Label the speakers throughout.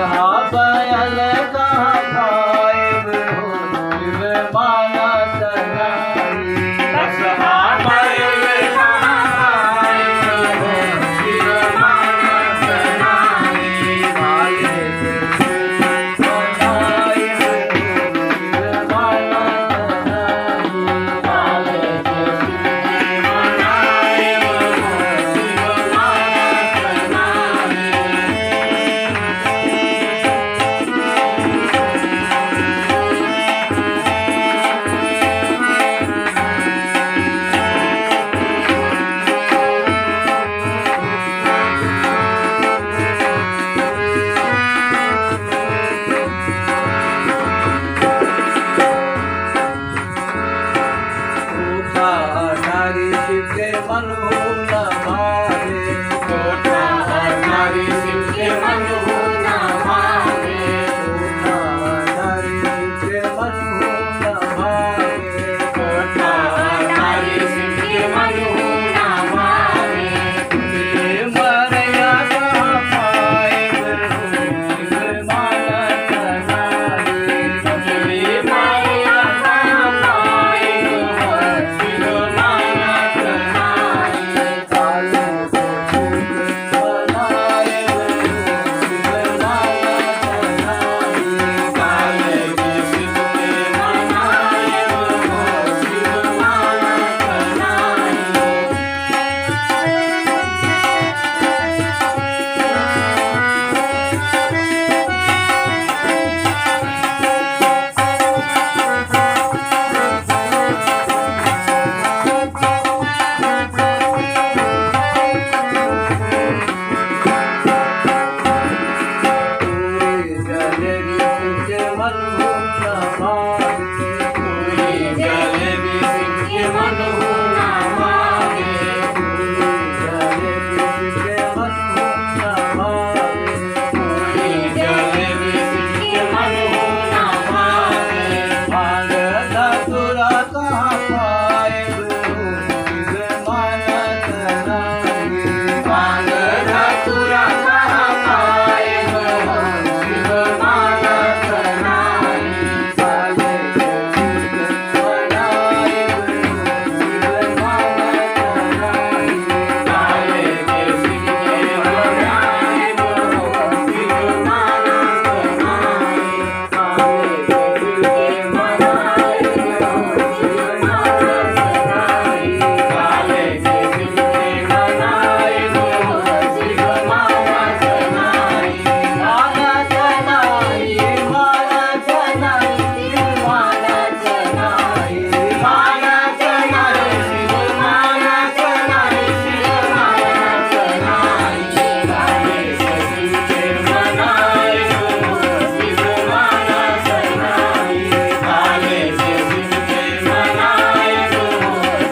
Speaker 1: बैल कहाँ खाए हो शिव मानत नाही।
Speaker 2: बसहा बैल कहाँ खाए हो शिव मानत नाही।
Speaker 1: काले के बनाए हो शिव मानत नाही।
Speaker 2: काले के बनाए हो शिव मानत नाही।
Speaker 1: नारी शिवके मनु न मारे।
Speaker 2: कोठा नारी शिव के मनु न मारे।
Speaker 1: नारी शिवके मनु न मारे।
Speaker 2: कोठा नारी शिव के मनु न मारे।
Speaker 1: तुझे मरया कहाँ पाए शिव मानत नाही।
Speaker 2: तुझे माया कहाँ पाए हो शिव मानत नाही।
Speaker 1: काले को बनाए हो शिव मानत नाही।
Speaker 2: काले के शिव के बनाए हो शिव मानत नाही। पूरी जलेबी शिव के मनु न मारे। पूरी जलेबी शिव के मनु न मारे। भांग धतूरा कहाँ पाए हो शिव मानत नाही। काले के शिव के बनाए हो शिव मानत नाही। काले के शिव के बनाए हो शिव मानत नाही। काले के शिव के बनाए हो शिव मानत नाही। मानत नाही। मानत नाही। मानत नाही। मानत नाही। शिव मानत नाही। शिव मानत नाही। काले के शिव के बनाए हो शिव मानत नाही। काले के शिव के बनाए हो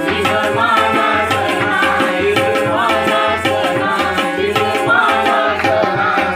Speaker 2: शिव मानत नाही। मानत नाही। शिव मानत नाही।